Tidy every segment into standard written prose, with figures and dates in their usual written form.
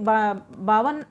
52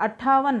58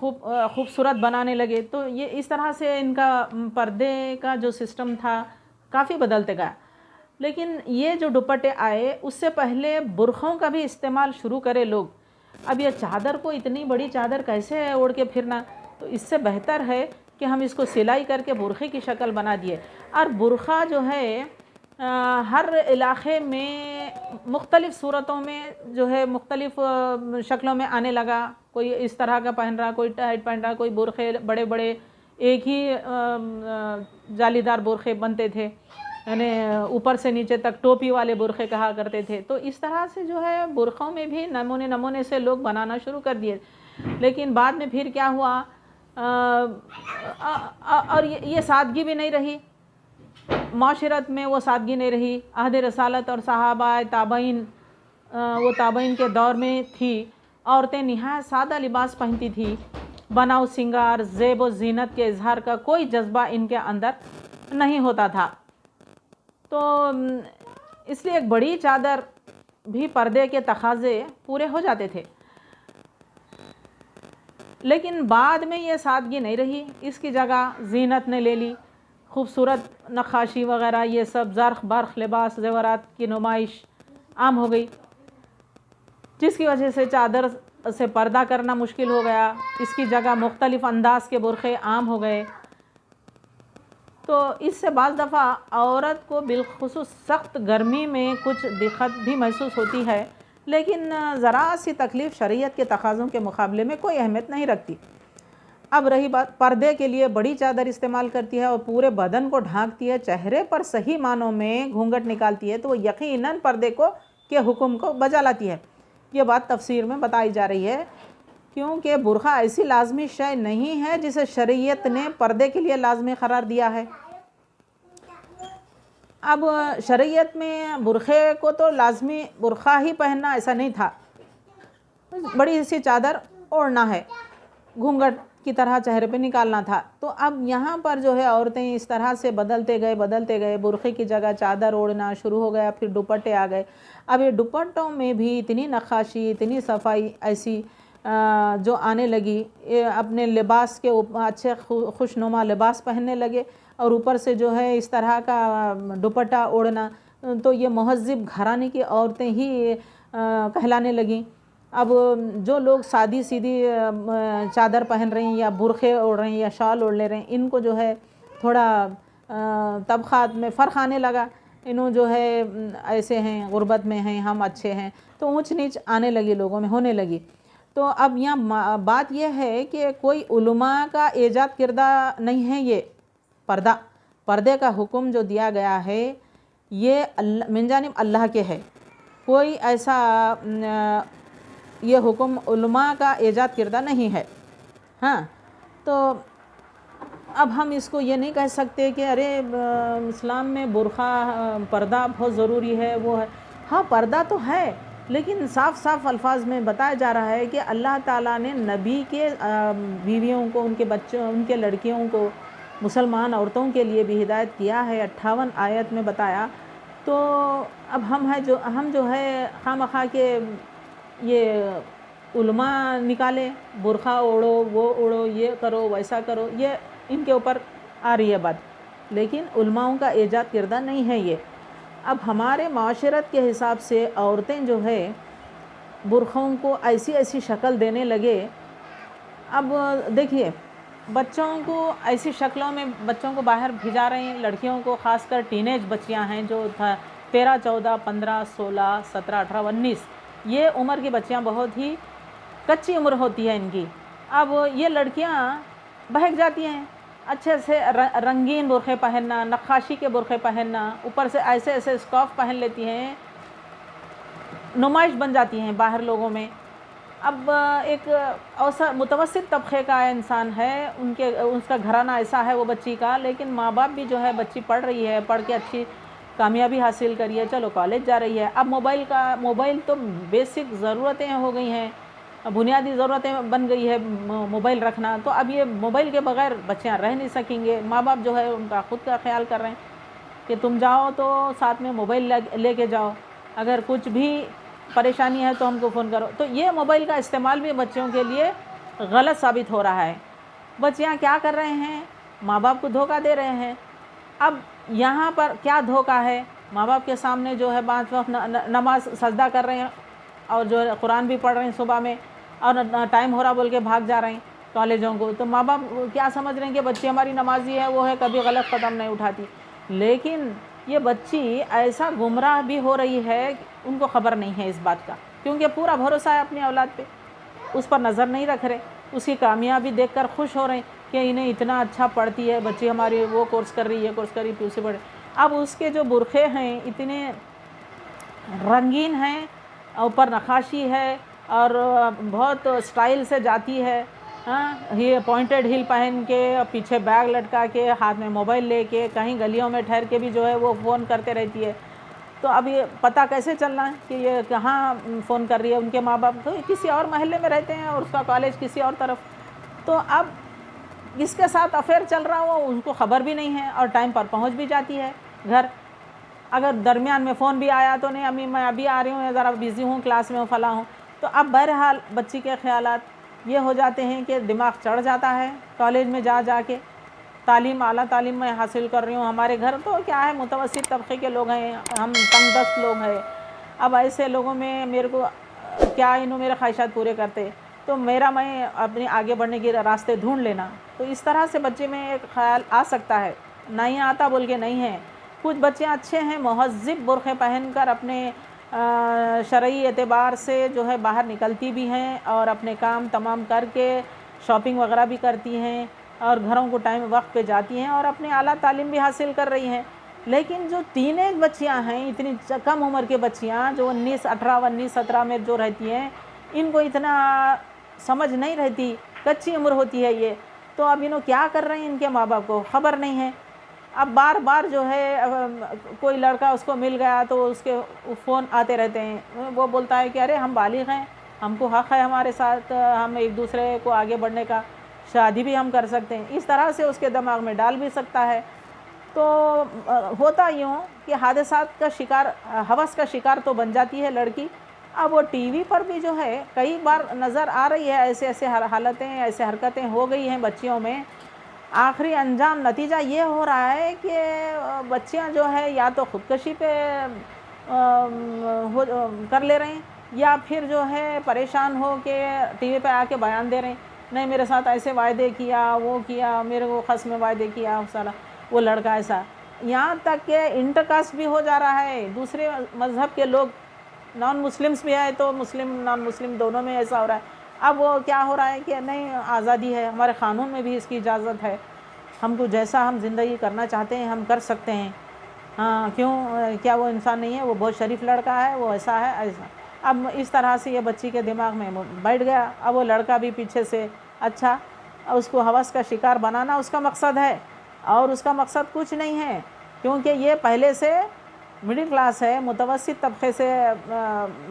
خوبصورت بنانے لگے. تو یہ اس طرح سے ان کا پردے کا جو سسٹم تھا کافی بدلتے گیا. لیکن یہ جو دوپٹے آئے اس سے پہلے برقعوں کا بھی استعمال شروع کرے لوگ. اب یہ چادر کو اتنی بڑی چادر کیسے اوڑھ کے پھرنا، تو اس سے بہتر ہے کہ ہم اس کو سلائی کر کے برقعے کی شکل بنا دیے. اور برقعہ جو ہے ہر علاقے میں مختلف صورتوں میں جو ہے مختلف شکلوں میں آنے لگا. کوئی اس طرح کا پہن رہا، کوئی ٹائٹ پہن رہا، کوئی برقعے بڑے بڑے ایک ہی جالی دار برقعے بنتے تھے، یعنی اوپر سے نیچے تک ٹوپی والے برقعے کہا کرتے تھے. تو اس طرح سے جو ہے برقعوں میں بھی نمونے سے لوگ بنانا شروع کر دیے. لیکن بعد میں پھر کیا ہوا، اور یہ سادگی بھی نہیں رہی معاشرت میں، وہ سادگی نہیں رہی. عہد رسالت اور صحابہ تابعین، وہ تابعین کے دور میں تھی، عورتیں نہایت سادہ لباس پہنتی تھی. بناؤ سنگار، زیب و زینت کے اظہار کا کوئی جذبہ ان کے اندر نہیں ہوتا تھا. تو اس لیے ایک بڑی چادر بھی پردے کے تقاضے پورے ہو جاتے تھے. لیکن بعد میں یہ سادگی نہیں رہی، اس کی جگہ زینت نے لے لی. خوبصورت نقاشی وغیرہ، یہ سب زرق برق لباس زیورات کی نمائش عام ہو گئی، جس کی وجہ سے چادر سے پردہ کرنا مشکل ہو گیا. اس کی جگہ مختلف انداز کے برقعے عام ہو گئے. تو اس سے بعض دفعہ عورت کو بالخصوص سخت گرمی میں کچھ دقت بھی محسوس ہوتی ہے، لیکن ذرا سی تکلیف شریعت کے تقاضوں کے مقابلے میں کوئی اہمیت نہیں رکھتی. اب رہی بات، پردے کے لیے بڑی چادر استعمال کرتی ہے اور پورے بدن کو ڈھانکتی ہے، چہرے پر صحیح معنوں میں گھونگھٹ نکالتی ہے، تو وہ یقیناً پردے کے حکم کو بجا لاتی ہے. یہ بات تفسیر میں بتائی جا رہی ہے، کیونکہ برقع ایسی لازمی شے نہیں ہے جسے شریعت نے پردے کے لیے لازمی قرار دیا ہے. اب شریعت میں برقعے کو تو لازمی برقع ہی پہننا ایسا نہیں تھا، بڑی سی چادر اوڑھنا ہے، گھونگھٹ کی طرح چہرے پہ نکالنا تھا. تو اب یہاں پر جو ہے عورتیں اس طرح سے بدلتے گئے، برقعے کی جگہ چادر اوڑھنا شروع ہو گیا. پھر دوپٹے آ گئے. اب یہ دوپٹوں میں بھی اتنی نقاشی، اتنی صفائی ایسی جو آنے لگی. اپنے لباس کے اچھے خوشنما لباس پہننے لگے، اور اوپر سے جو ہے اس طرح کا دوپٹہ اوڑھنا، تو یہ مہذب گھرانے کی عورتیں ہی کہلانے لگیں. اب جو لوگ سادی سیدھی چادر پہن رہی ہیں یا برقعے اوڑھ رہے ہیں یا شال اوڑھ لے رہے ہیں، ان کو جو ہے تھوڑا طبقات میں فرق آنے لگا. انہوں جو ہے ایسے ہیں، غربت میں ہیں، ہم اچھے ہیں، تو اونچ نیچ آنے لگی، لوگوں میں ہونے لگی. تو اب یہاں بات یہ ہے کہ کوئی علماء کا ایجاد کردہ نہیں ہے یہ پردے کا حکم جو دیا گیا ہے یہ من جانب اللہ کے ہے. کوئی ایسا یہ حکم علماء کا ایجاد کردہ نہیں ہے. ہاں، تو اب ہم اس کو یہ نہیں کہہ سکتے کہ ارے اسلام میں برقع پردہ بہت ضروری ہے، وہ ہے. ہاں، پردہ تو ہے، لیکن صاف الفاظ میں بتایا جا رہا ہے کہ اللہ تعالیٰ نے نبی کے بیویوں کو، ان کے بچوں، ان کے لڑکیوں کو، مسلمان عورتوں کے لیے بھی ہدایت کیا ہے. 58 آیت میں بتایا. تو اب ہم جو ہے خواہ کے یہ علماء نکالے، برقع اوڑھو، وہ اوڑھو، یہ کرو، ویسا کرو، یہ ان کے اوپر آ رہی ہے بات، لیکن علماؤں کا ایجاد کردہ نہیں ہے یہ. اب ہمارے معاشرت کے حساب سے عورتیں جو ہے برقعوں کو ایسی شکل دینے لگے. اب دیکھیے، بچوں کو ایسی شکلوں میں بچوں کو باہر بھیجا رہے ہیں، لڑکیوں کو، خاص کر ٹینیج بچیاں ہیں جو 13، 14، 15، 16، 17، 18، 19، یہ عمر کی بچیاں بہت ہی کچی عمر ہوتی ہے ان کی. اب یہ لڑکیاں بہک جاتی ہیں، اچھے سے رنگین برقعے پہننا، نقاشی کے برقعے پہننا، اوپر سے ایسے اسکارف پہن لیتی ہیں، نمائش بن جاتی ہیں باہر لوگوں میں. اب ایک متوسط طبقے کا انسان ہے، اس کا گھرانہ ایسا ہے وہ بچی کا، لیکن ماں باپ بھی جو ہے بچی پڑھ رہی ہے، پڑھ کے اچھی کامیابی حاصل کری ہے، چلو کالج جا رہی ہے. اب موبائل تو بیسک ضرورتیں ہو گئی ہیں، بنیادی ضرورتیں بن گئی ہے موبائل رکھنا. تو اب یہ موبائل کے بغیر بچیاں رہ نہیں سکیں گے. ماں باپ جو ہے ان کا خود کا خیال کر رہے ہیں کہ تم جاؤ تو ساتھ میں موبائل لے کے جاؤ، اگر کچھ بھی پریشانی ہے تو ہم کو فون کرو. تو یہ موبائل کا استعمال بھی بچوں کے لیے غلط ثابت ہو رہا ہے۔ بچیاں کیا کر رہے ہیں؟ ماں باپ کو دھوکہ دے رہے ہیں۔ اب یہاں پر کیا دھوکہ ہے؟ ماں باپ کے سامنے جو ہے 5 وقت نماز سجدہ کر رہے ہیں اور جو ہے قرآن بھی پڑھ رہے ہیں صبح میں، اور ٹائم ہو رہا بول کے بھاگ جا رہے ہیں کالجوں کو۔ تو ماں باپ کیا سمجھ رہے ہیں کہ بچی ہماری نمازی ہے، وہ ہے کبھی غلط قدم نہیں اٹھاتی، لیکن یہ بچی ایسا گمراہ بھی ہو رہی ہے، ان کو خبر نہیں ہے اس بات کا، کیونکہ پورا بھروسہ ہے اپنی اولاد پہ، اس پر نظر نہیں رکھ رہے، اس کی کامیابی دیکھ کر خوش ہو رہے ہیں کہ انہیں اتنا اچھا پڑھتی ہے بچی ہماری، وہ کورس کر رہی ہے، کورس کر رہی ہے، پیچھے پڑھ۔ اب اس کے جو برقعے ہیں اتنے رنگین ہیں، اوپر نقاشی ہے اور بہت سٹائل سے جاتی ہے، یہ پوائنٹڈ ہیل پہن کے، پیچھے بیگ لٹکا کے، ہاتھ میں موبائل لے کے، کہیں گلیوں میں ٹھہر کے بھی جو ہے وہ فون کرتے رہتی ہے۔ تو اب یہ پتہ کیسے چلنا ہے کہ یہ کہاں فون کر رہی ہے؟ ان کے ماں باپ تو کسی اور محلے میں رہتے ہیں اور اس کا کالج کسی اور طرف، تو اب اس کے ساتھ افیئر چل رہا ہو ان کو خبر بھی نہیں ہے، اور ٹائم پر پہنچ بھی جاتی ہے گھر۔ اگر درمیان میں فون بھی آیا تو نہیں امی میں ابھی آ رہی ہوں، ذرا بزی ہوں، کلاس میں ہوں، فلاں ہوں۔ تو اب بہرحال بچی کے خیالات یہ ہو جاتے ہیں کہ دماغ چڑھ جاتا ہے کالج میں جا کے، تعلیم اعلیٰ تعلیم میں حاصل کر رہی ہوں، ہمارے گھر تو کیا ہے متوسط طبقے کے لوگ ہیں، ہم تنگ دست لوگ ہیں، اب ایسے لوگوں میں میرے کو کیا انہوں میرے خواہشات پورے کرتے، تو میں اپنے آگے بڑھنے کے راستے ڈھونڈ لینا۔ تو اس طرح سے بچے میں ایک خیال آ سکتا ہے، نہیں آتا بول کے نہیں ہے۔ کچھ بچے اچھے ہیں، مہذب برقعے پہن کر اپنے شرعی اعتبار سے جو ہے باہر نکلتی بھی ہیں اور اپنے کام تمام کر کے شاپنگ وغیرہ بھی کرتی ہیں اور گھروں کو ٹائم وقت پہ جاتی ہیں اور اپنے اعلیٰ تعلیم بھی حاصل کر رہی ہیں۔ لیکن جو ٹین ایج بچیاں ہیں، اتنی کم عمر کے بچیاں جو 18 17 میں جو رہتی ہیں، ان کو اتنا سمجھ نہیں رہتی، کچی عمر ہوتی ہے یہ، تو اب انہوں کیا کر رہے ہیں ان کے ماں باپ کو خبر نہیں ہے۔ اب بار بار جو ہے کوئی لڑکا اس کو مل گیا تو اس کے فون آتے رہتے ہیں، وہ بولتا ہے کہ ارے ہم بالغ ہیں، ہم کو حق ہے ہمارے ساتھ، ہم ایک دوسرے کو آگے بڑھنے کا، شادی بھی ہم کر سکتے ہیں، اس طرح سے اس کے دماغ میں ڈال بھی سکتا ہے۔ تو ہوتا یوں کہ حادثات کا شکار، ہوس کا شکار تو بن جاتی ہے لڑکی۔ اب وہ ٹی وی پر بھی جو ہے کئی بار نظر آ رہی ہے، ایسے حالتیں، ایسے حرکتیں ہو گئی ہیں بچیوں میں، آخری انجام نتیجہ یہ ہو رہا ہے کہ بچیاں جو ہے یا تو خودکشی پہ کر لے رہے ہیں، یا پھر جو ہے پریشان ہو کے ٹی وی پہ آ کے بیان دے رہے ہیں، نہیں میرے ساتھ ایسے وعدے کیا، وہ کیا، میرے کو خس میں وعدے کیا سارا وہ لڑکا ایسا، یہاں تک کہ انٹرکاسٹ بھی ہو جا رہا ہے، دوسرے مذہب کے لوگ، نان مسلمس بھی ہے تو مسلم نان مسلم دونوں میں ایسا ہو رہا ہے۔ اب وہ کیا ہو رہا ہے کہ نہیں آزادی ہے، ہمارے قانون میں بھی اس کی اجازت ہے، ہم کو جیسا ہم زندگی کرنا چاہتے ہیں ہم کر سکتے ہیں، ہاں کیوں، کیا وہ انسان نہیں ہے، وہ بہت شریف لڑکا ہے، وہ ایسا ہے ایسا۔ اب اس طرح سے یہ بچی کے دماغ میں بیٹھ گیا، اب وہ لڑکا بھی پیچھے سے اچھا اس کو ہوس کا شکار بنانا اس کا مقصد ہے، اور اس کا مقصد کچھ نہیں ہے، کیونکہ یہ پہلے سے مڈل کلاس ہے، متوسط طبقے سے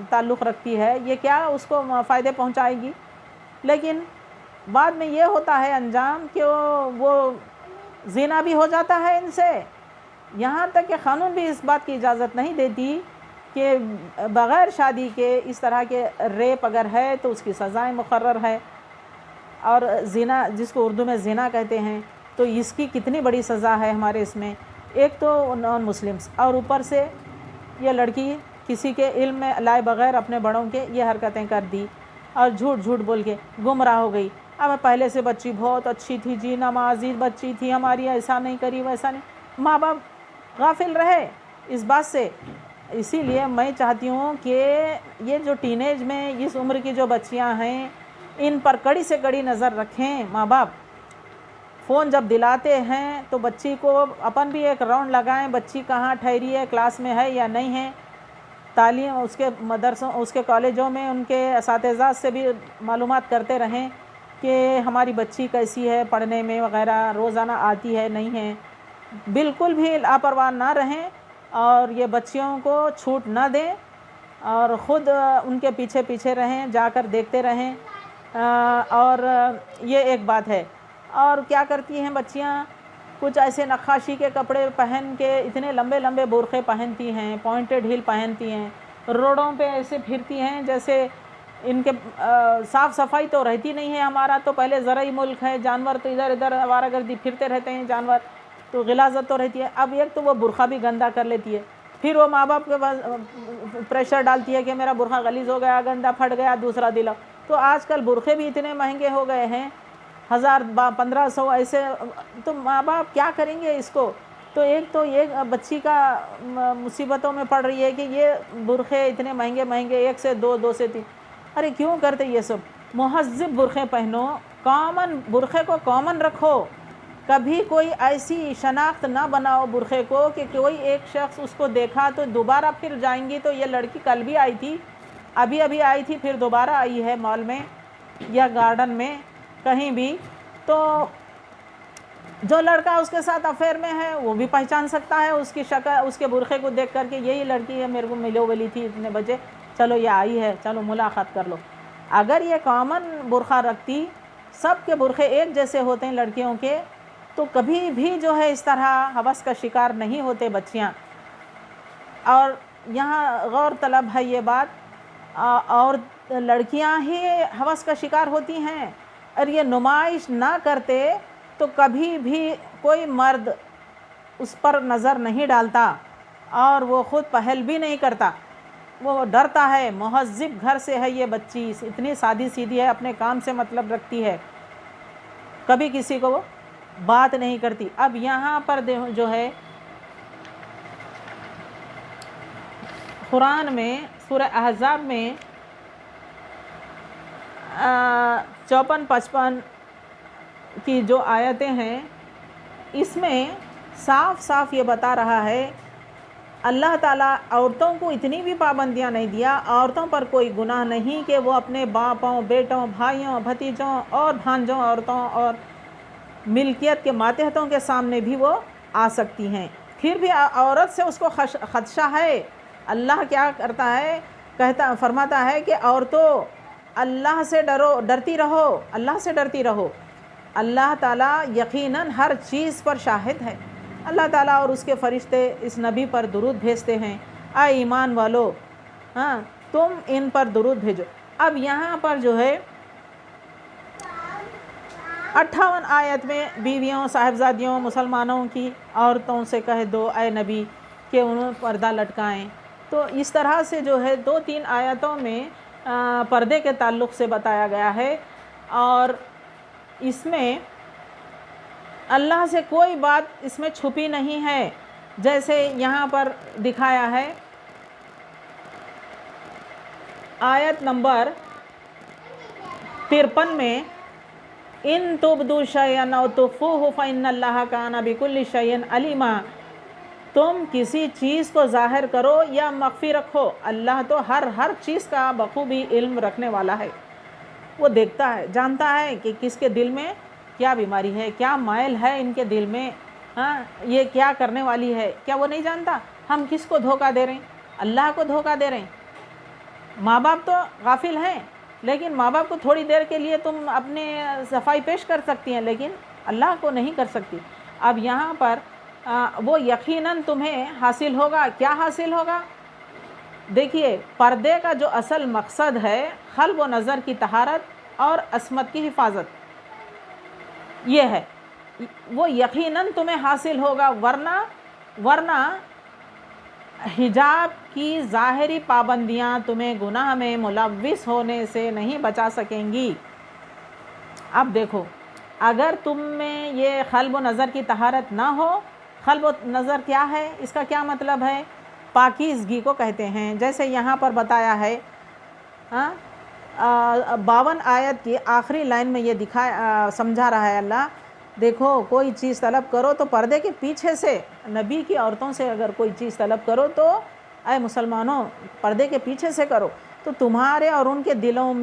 تعلق رکھتی ہے، یہ کیا اس کو فائدے پہنچائے گی، لیکن بعد میں یہ ہوتا ہے انجام کہ وہ زنا بھی ہو جاتا ہے ان سے، یہاں تک کہ قانون بھی اس بات کی اجازت نہیں دیتی کہ بغیر شادی کے اس طرح کے ریپ اگر ہے تو اس کی سزائیں مقرر ہے، اور زنا جس کو اردو میں زنا کہتے ہیں تو اس کی کتنی بڑی سزا ہے ہمارے اس میں، ایک تو نان مسلمس، اور اوپر سے یہ لڑکی کسی کے علم میں لائے بغیر اپنے بڑوں کے یہ حرکتیں کر دی اور جھوٹ بول کے گمراہ ہو گئی۔ اب پہلے سے بچی بہت اچھی تھی جی، نمازی بچی تھی ہماری، ایسا نہیں کری ویسا نہیں، ماں باپ غافل رہے اس بات سے۔ اسی لیے میں چاہتی ہوں کہ یہ جو ٹین ایج میں اس عمر کی جو بچیاں ہیں ان پر کڑی سے کڑی نظر رکھیں ماں باپ، فون جب دلاتے ہیں تو بچی کو اپن بھی ایک راؤنڈ لگائیں، بچی کہاں ٹھہری ہے، کلاس میں ہے یا نہیں ہے، تعلیم اس کے مدرسوں اس کے کالجوں میں ان کے اساتذہ سے بھی معلومات کرتے رہیں کہ ہماری بچی کیسی ہے پڑھنے میں وغیرہ، روزانہ آتی ہے نہیں ہے، بالکل بھی لاپرواہ نہ رہیں اور یہ بچیوں کو چھوٹ نہ دیں اور خود ان کے پیچھے رہیں، جا کر دیکھتے رہیں، اور یہ ایک بات ہے۔ اور کیا کرتی ہیں بچیاں، کچھ ایسے نقاشی کے کپڑے پہن کے اتنے لمبے برقعے پہنتی ہیں، پوائنٹڈ ہیل پہنتی ہیں، روڈوں پہ ایسے پھرتی ہیں جیسے ان کے صاف صفائی تو رہتی نہیں ہے. ہمارا تو پہلے زرعی ملک ہے, جانور تو ادھر ادھر آوارہ گردی پھرتے رہتے ہیں جانور, تو غلاظت تو رہتی ہے. اب ایک تو وہ برقع بھی گندا کر لیتی ہے, پھر وہ ماں باپ کے پاس پریشر ڈالتی ہے کہ میرا برقع غلیظ ہو گیا, گندا پھٹ گیا, دوسرا دلاؤ. تو آج کل برقعے بھی اتنے مہنگے ہو گئے ہیں, 1000 1500 ایسے, تو ماں باپ کیا کریں گے اس کو. تو ایک تو یہ بچی کا مصیبتوں میں پڑ رہی ہے کہ یہ برقعے اتنے مہنگے مہنگے, 1 سے 2, 2 سے 3. ارے کیوں کرتے یہ سب؟ مہذب برقعے پہنو, کامن برقعے کو کامن رکھو. کبھی کوئی ایسی شناخت نہ بناؤ برقعے کو کہ کوئی ایک شخص اس کو دیکھا تو دوبارہ پھر جائیں گی. تو یہ لڑکی کل بھی آئی تھی, ابھی آئی تھی, پھر دوبارہ آئی ہے مال میں یا گارڈن میں کہیں بھی, تو جو لڑکا اس کے ساتھ افیئر میں ہے وہ بھی پہچان سکتا ہے اس کی شکل, اس کے برقعے کو دیکھ کر کے یہی لڑکی ہے, میرے کو ملو ولی تھی اتنے بجے, چلو یہ آئی ہے, چلو ملاقات کر لو. اگر یہ کامن برقع رکھتی, سب کے برقعے ایک جیسے ہوتے ہیں لڑکیوں کے, تو کبھی بھی جو ہے اس طرح ہوس کا شکار نہیں ہوتے بچیاں. اور یہاں غور طلب ہے یہ بات, اور لڑکیاں ہی ہوس کا شکار ہوتی ہیں. اور یہ نمائش نہ کرتے تو کبھی بھی کوئی مرد اس پر نظر نہیں ڈالتا, اور وہ خود پہل بھی نہیں کرتا. وہ ڈرتا ہے. مہذب گھر سے ہے یہ بچی, اتنی سادی سیدھی ہے, اپنے کام سے مطلب رکھتی ہے, کبھی کسی کو بات نہیں کرتی. اب یہاں پر جو ہے قرآن میں سورہ احزاب میں 54-55 کی جو آیتیں ہیں, اس میں صاف صاف یہ بتا رہا ہے اللہ تعالیٰ عورتوں کو اتنی بھی پابندیاں نہیں دیا, عورتوں پر کوئی گناہ نہیں کہ وہ اپنے باپوں, بیٹوں, بھائیوں, بھتیجوں اور بھانجوں عورتوں اور ملکیت کے ماتحتوں کے سامنے بھی وہ آ سکتی ہیں. پھر بھی عورت سے اس کو خدشہ ہے. اللہ کیا کرتا ہے, فرماتا ہے کہ عورتوں اللہ سے ڈرتی رہو, اللہ سے ڈرتی رہو. اللہ تعالیٰ یقیناً ہر چیز پر شاہد ہے. اللہ تعالیٰ اور اس کے فرشتے اس نبی پر درود بھیجتے ہیں, اے ایمان والو, ہاں تم ان پر درود بھیجو. اب یہاں پر جو ہے 58 آیت میں بیویوں, صاحبزادیوں, مسلمانوں کی عورتوں سے کہہ دو اے نبی کہ انہوں پردہ لٹکائیں. تو اس طرح سے جو ہے 2-3 آیتوں میں پردے کے تعلق سے بتایا گیا ہے, اور اس میں اللہ سے کوئی بات اس میں چھپی نہیں ہے. جیسے یہاں پر دکھایا ہے آیت نمبر 53 میں, ان تبدوا شیئا او تخفوہ فإن اللہ کان بکل شیء علیما. تم کسی چیز کو ظاہر کرو یا مخفی رکھو, اللہ تو ہر چیز کا بخوبی علم رکھنے والا ہے. وہ دیکھتا ہے, جانتا ہے کہ کس کے دل میں کیا بیماری ہے, کیا مائل ہے ان کے دل میں, ہاں یہ کیا کرنے والی ہے. کیا وہ نہیں جانتا؟ ہم کس کو دھوکہ دے رہے ہیں؟ اللہ کو دھوکہ دے رہے ہیں. ماں باپ تو غافل ہیں, لیکن ماں باپ کو تھوڑی دیر کے لیے تم اپنے صفائی پیش کر سکتی ہیں, لیکن اللہ کو نہیں کر سکتی. اب یہاں پر وہ یقیناً تمہیں حاصل ہوگا. کیا حاصل ہوگا؟ دیکھیے, پردے کا جو اصل مقصد ہے قلب و نظر کی طہارت اور عصمت کی حفاظت, یہ ہے. وہ یقیناً تمہیں حاصل ہوگا, ورنہ حجاب کی ظاہری پابندیاں تمہیں گناہ میں ملوث ہونے سے نہیں بچا سکیں گی. اب دیکھو, اگر تم میں یہ قلب و نظر کی طہارت نہ ہو, قلب و نظر کیا ہے, اس کا کیا مطلب ہے؟ پاکیزگی کو کہتے ہیں. جیسے یہاں پر بتایا ہے 52 آیت کی آخری لائن میں یہ سمجھا رہا ہے اللہ. دیکھو, کوئی چیز طلب کرو تو پردے کے پیچھے سے, نبی کی عورتوں سے اگر کوئی چیز طلب کرو تو اے مسلمانوں پردے کے پیچھے سے کرو. تو تمہارے اور ان کے دلوں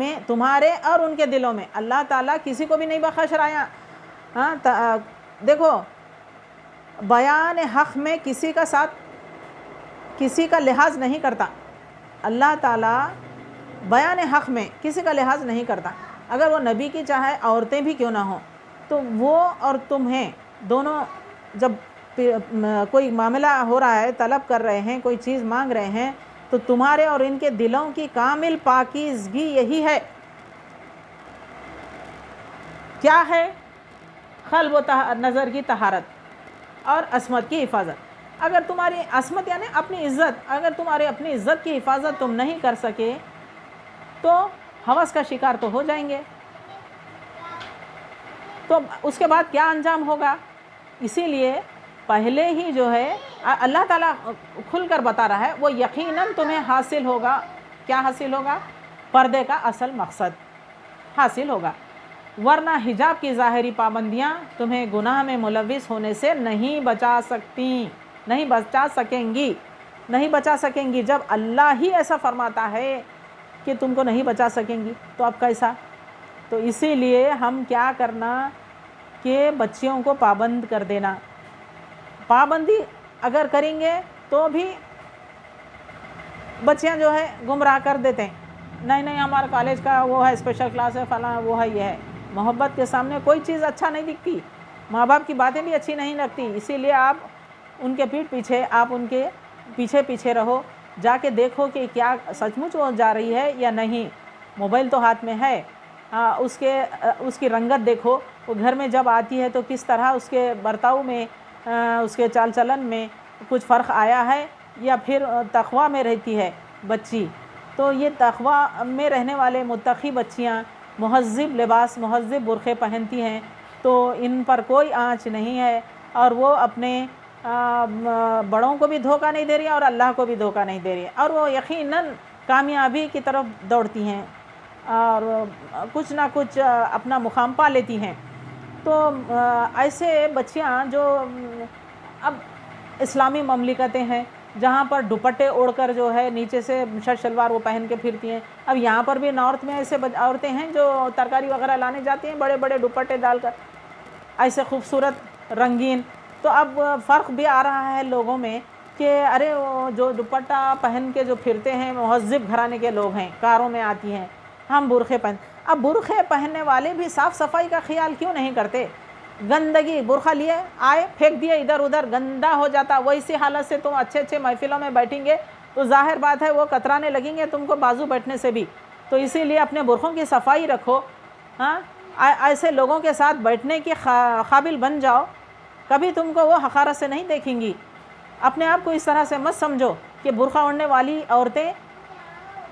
میں اللہ تعالیٰ کسی کو بھی نہیں بخش رہا. ہاں دیکھو, بیان حق میں کسی کا لحاظ نہیں کرتا. اللہ تعالیٰ بیان حق میں کسی کا لحاظ نہیں کرتا. اگر وہ نبی کی چاہے عورتیں بھی کیوں نہ ہوں, تو وہ اور تمہیں دونوں جب کوئی معاملہ ہو رہا ہے, طلب کر رہے ہیں, کوئی چیز مانگ رہے ہیں, تو تمہارے اور ان کے دلوں کی کامل پاکیزگی یہی ہے. کیا ہے؟ قلب و نظر کی طہارت اور عصمت کی حفاظت. اگر تمہاری عصمت یعنی اپنی عزت، اگر تمہاری اپنی عزت کی حفاظت تم نہیں کر سکے تو ہوس کا شکار تو ہو جائیں گے. تو اس کے بعد کیا انجام ہوگا؟ اسی لیے پہلے ہی جو ہے اللہ تعالیٰ کھل کر بتا رہا ہے وہ یقیناً تمہیں حاصل ہوگا. کیا حاصل ہوگا؟ پردے کا اصل مقصد حاصل ہوگا. ورنہ حجاب کی ظاہری پابندیاں تمہیں گناہ میں ملوث ہونے سے نہیں بچا سکیں گی. جب اللہ ہی ایسا فرماتا ہے کہ تم کو نہیں بچا سکیں گی تو اب کیسا؟ تو اسی لیے ہم کیا کرنا کہ بچیوں کو پابند کر دینا. پابندی اگر کریں گے تو بھی بچیاں جو ہے گمراہ کر دیتے ہیں. نہیں ہمارا کالج کا وہ ہے اسپیشل کلاس ہے فلاں وہ ہے یہ ہے. محبت کے سامنے کوئی چیز اچھا نہیں دکھتی، ماں باپ کی باتیں بھی اچھی نہیں لگتی. اسی لیے آپ ان کے پیٹھ پیچھے آپ ان کے پیچھے رہو، جا کے دیکھو کہ کیا سچ مچ وہ جا رہی ہے یا نہیں. موبائل تو ہاتھ میں ہے، اس کی رنگت دیکھو. وہ گھر میں جب آتی ہے تو کس طرح اس کے برتاؤ میں اس کے چال چلن میں کچھ فرق آیا ہے یا پھر تقویٰ میں رہتی ہے بچی. تو یہ تقویٰ میں رہنے والے متقی بچیاں مہذب لباس مہذب برقعے پہنتی ہیں تو ان پر کوئی آنچ نہیں ہے، اور وہ اپنے بڑوں کو بھی دھوکہ نہیں دے رہی ہیں اور اللہ کو بھی دھوکہ نہیں دے رہی ہیں، اور وہ یقیناً کامیابی کی طرف دوڑتی ہیں اور کچھ نہ کچھ اپنا مقام پا لیتی ہیں. تو ایسے بچیاں جو اب اسلامی مملکتیں ہیں جہاں پر دوپٹے اوڑھ کر جو ہے نیچے سے شرٹ شلوار وہ پہن کے پھرتی ہیں. اب یہاں پر بھی نارتھ میں ایسے عورتیں ہیں جو ترکاری وغیرہ لانے جاتی ہیں بڑے بڑے دوپٹے ڈال کر ایسے خوبصورت رنگین. تو اب فرق بھی آ رہا ہے لوگوں میں کہ ارے وہ جو دوپٹہ پہن کے جو پھرتے ہیں مہذب گھرانے کے لوگ ہیں، کاروں میں آتی ہیں، ہم برقعے اب برقعے پہننے والے بھی صاف صفائی کا خیال کیوں نہیں کرتے؟ گندگی برقعہ لیے آئے پھینک دیے ادھر ادھر، گندا ہو جاتا. ویسی حالت سے تم اچھے محفلوں میں بیٹھیں گے تو ظاہر بات ہے وہ کترانے لگیں گے تم کو بازو بیٹھنے سے بھی. تو اسی لیے اپنے برقعوں کی صفائی رکھو. ہاں ایسے لوگوں کے ساتھ بیٹھنے کی قابل بن جاؤ، کبھی تم کو وہ حقارت سے نہیں دیکھیں گی. اپنے آپ کو اس طرح سے مت سمجھو کہ برقعہ اوڑھنے والی عورتیں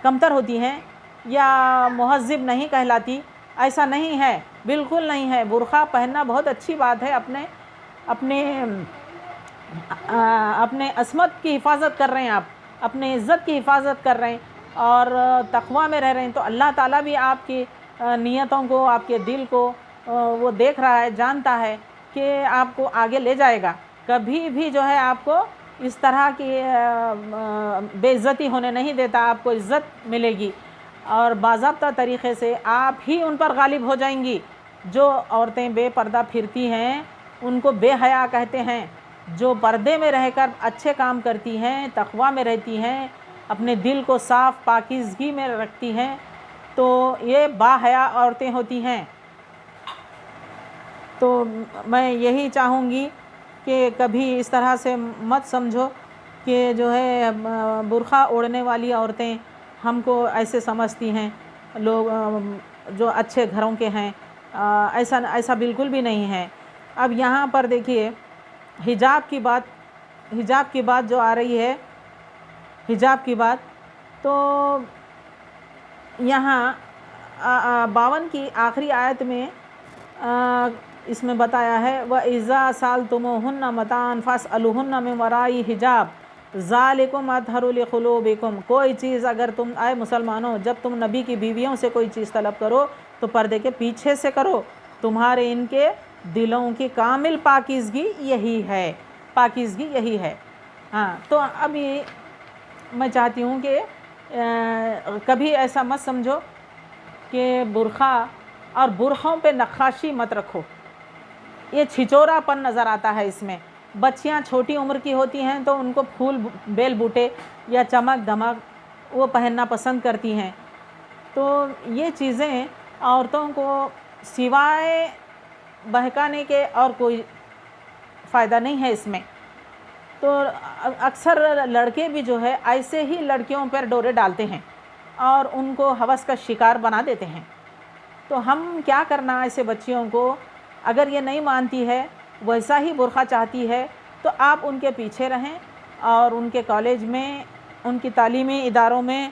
کمتر ہوتی ہیں یا مہذب نہیں کہلاتی. ایسا نہیں ہے، بالکل نہیں ہے. برقعہ پہننا بہت اچھی بات ہے. اپنے عصمت کی حفاظت کر رہے ہیں، آپ اپنے عزت کی حفاظت کر رہے ہیں اور تقویٰ میں رہ رہے ہیں. تو اللہ تعالیٰ بھی آپ کی نیتوں کو آپ کے دل کو وہ دیکھ رہا ہے، جانتا ہے کہ آپ کو آگے لے جائے گا. کبھی بھی جو ہے آپ کو اس طرح کی بے عزتی ہونے نہیں دیتا. آپ کو عزت ملے گی اور باضابطہ طریقے سے آپ ہی ان پر غالب ہو جائیں گی. جو عورتیں بے پردہ پھرتی ہیں ان کو بے حیا کہتے ہیں. جو پردے میں رہ کر اچھے کام کرتی ہیں، تقویٰ میں رہتی ہیں، اپنے دل کو صاف پاکیزگی میں رکھتی ہیں تو یہ با حیا عورتیں ہوتی ہیں. تو میں یہی چاہوں گی کہ کبھی اس طرح سے مت سمجھو کہ جو ہے برقعہ اوڑھنے والی عورتیں ہم کو ایسے سمجھتی ہیں لوگ جو اچھے گھروں کے ہیں. ایسا بالکل بھی نہیں ہے. اب یہاں پر دیکھیے حجاب کی بات جو آ رہی ہے، حجاب کی بات تو یہاں 52 کی آخری آیت میں اس میں بتایا ہے وَإِذَا سَأَلْتُمُوهُنَّ مَتَاعًا فَاسْأَلُوهُنَّ مِنْ وَرَاءِ حِجَابٍ ذَلِكُمْ أَطْهَرُ لِقُلُوبِكُمْ. کوئی چیز اگر تم اے مسلمانوں جب تم نبی کی بیویوں سے کوئی چیز طلب کرو تو پردے کے پیچھے سے کرو، تمہارے ان کے دلوں کی کامل پاکیزگی یہی ہے. ہاں تو ابھی میں چاہتی ہوں کہ کبھی ایسا مت سمجھو کہ برقعہ اور برقعوں پہ نقاشی مت رکھو. یہ چھچورا پن نظر آتا ہے اس میں. بچیاں چھوٹی عمر کی ہوتی ہیں تو ان کو پھول بیل بوٹے یا چمک دمک وہ پہننا پسند کرتی ہیں. تو یہ چیزیں عورتوں کو سوائے بہکانے کے اور کوئی فائدہ نہیں ہے اس میں. تو اکثر لڑکے بھی جو ہے ایسے ہی لڑکیوں پر ڈورے ڈالتے ہیں اور ان کو ہوس کا شکار بنا دیتے ہیں۔ تو ہم کیا کرنا ایسے بچیوں کو، اگر یہ نہیں مانتی ہے، ویسا ہی برقع چاہتی ہے، تو آپ ان کے پیچھے رہیں اور ان کے کالج میں، ان کی تعلیمی اداروں میں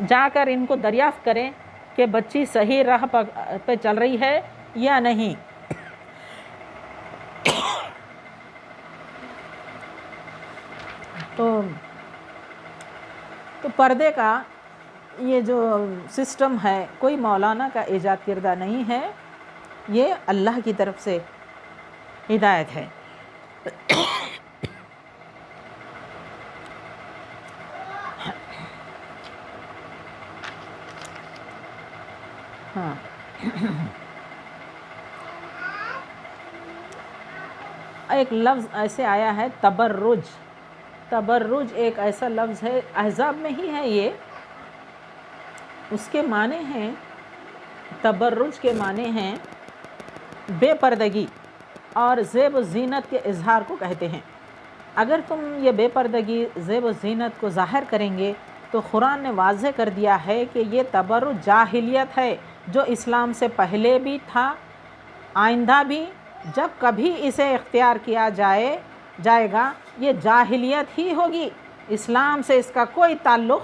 جا کر ان کو دریافت کریں کہ بچی صحیح راہ پہ چل رہی ہے یا نہیں۔ تو پردے کا یہ جو سسٹم ہے کوئی مولانا کا ایجاد کردہ نہیں ہے، یہ اللہ کی طرف سے ہدایت ہے۔ ہاں ایک لفظ ایسے آیا ہے تبرج۔ تبرج ایک ایسا لفظ ہے، احزاب میں ہی ہے یہ، اس کے معنی ہیں، تبرج کے معنی ہیں بے پردگی اور زیب و زینت کے اظہار کو کہتے ہیں۔ اگر تم یہ بے پردگی، زیب و زینت کو ظاہر کریں گے تو قرآن نے واضح کر دیا ہے کہ یہ تبرج جاہلیت ہے، جو اسلام سے پہلے بھی تھا، آئندہ بھی جب کبھی اسے اختیار کیا جائے گا یہ جاہلیت ہی ہوگی، اسلام سے اس کا کوئی تعلق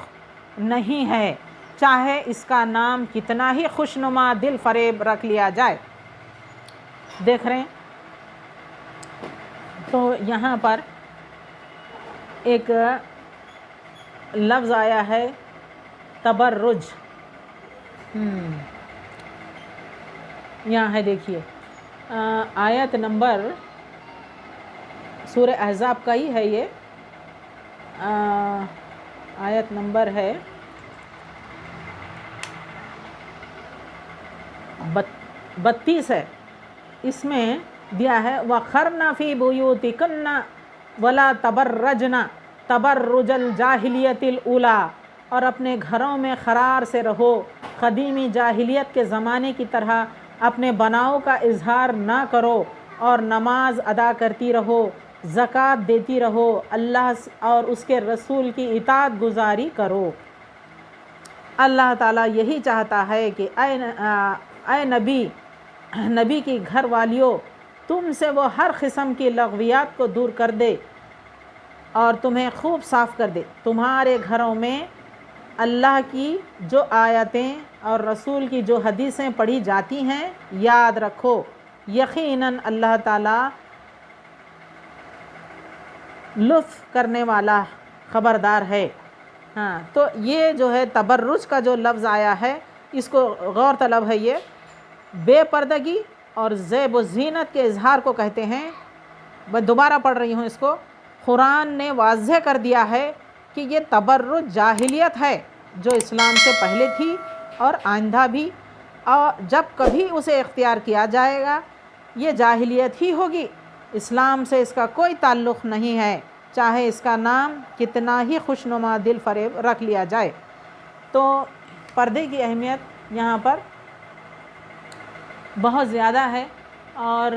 نہیں ہے، چاہے اس کا نام کتنا ہی خوشنما دل فریب رکھ لیا جائے۔ دیکھ رہے ہیں؟ تو یہاں پر ایک لفظ آیا ہے تبرج، یہاں ہے دیکھیے، آیت نمبر، سورہ احزاب کا ہی ہے یہ، آیت نمبر ہے 32 ہے، اس میں دیا ہے وَقَرْنَ فِي بُيُوتِكُنَّ وَلَا تَبَرَّجْنَ تَبَرُّجَ الْجَاهِلِيَّةِ الْأُولَىٰ، اور اپنے گھروں میں قرار سے رہو، قدیمی جاہلیت کے زمانے کی طرح اپنے بناؤ کا اظہار نہ کرو، اور نماز ادا کرتی رہو، زکوٰۃ دیتی رہو، اللہ اور اس کے رسول کی اطاعت گزاری کرو۔ اللہ تعالیٰ یہی چاہتا ہے کہ اے نبی کی گھر والیوں، تم سے وہ ہر قسم کی لغویات کو دور کر دے اور تمہیں خوب صاف کر دے۔ تمہارے گھروں میں اللہ کی جو آیتیں اور رسول کی جو حدیثیں پڑھی جاتی ہیں، یاد رکھو یقیناً اللہ تعالیٰ لطف کرنے والا خبردار ہے۔ ہاں، تو یہ جو ہے تبرج کا جو لفظ آیا ہے، اس کو غور طلب ہے، یہ بے پردگی اور زیب و زینت کے اظہار کو کہتے ہیں۔ میں دوبارہ پڑھ رہی ہوں اس کو، قرآن نے واضح کر دیا ہے کہ یہ تبرج جاہلیت ہے جو اسلام سے پہلے تھی اور آئندہ بھی، اور جب کبھی اسے اختیار کیا جائے گا یہ جاہلیت ہی ہوگی، اسلام سے اس کا کوئی تعلق نہیں ہے، چاہے اس کا نام کتنا ہی خوشنما دل فریب رکھ لیا جائے۔ تو پردے کی اہمیت یہاں پر بہت زیادہ ہے، اور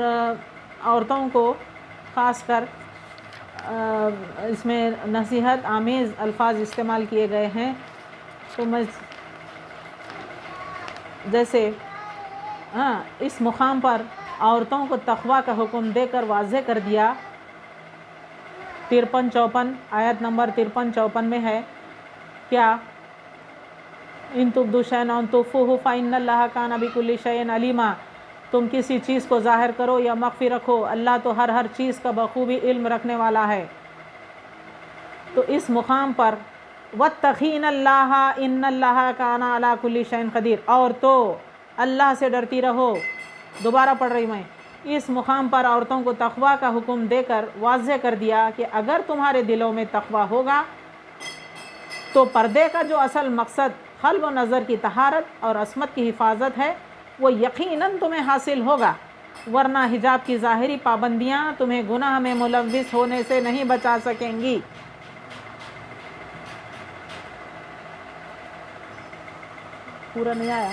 عورتوں کو خاص کر اس میں نصیحت آمیز الفاظ استعمال کیے گئے ہیں۔ تو میں جیسے اس مقام پر عورتوں کو تقویٰ کا حکم دے کر واضح کر دیا، 53-54 آیت نمبر 53-54 میں ہے کیا، ان تبدوا شیئا او تخفوہ فإن اللہ کان بکل شیء علیما، تم کسی چیز کو ظاہر کرو یا مخفی رکھو، اللہ تو ہر چیز کا بخوبی علم رکھنے والا ہے۔ تو اس مقام پر واتقین اللہ ان اللہ کان علی کل شیء قدیر، اور تو اللہ سے ڈرتی رہو۔ دوبارہ پڑھ رہی میں، اس مقام پر عورتوں کو تقویٰ کا حکم دے کر واضح کر دیا کہ اگر تمہارے دلوں میں تقویٰ ہوگا تو پردے کا جو اصل مقصد قلب و نظر کی طہارت اور عصمت کی حفاظت ہے وہ یقیناً تمہیں حاصل ہوگا، ورنہ حجاب کی ظاہری پابندیاں تمہیں گناہ میں ملوث ہونے سے نہیں بچا سکیں گی۔ پورا نہیں آیا؟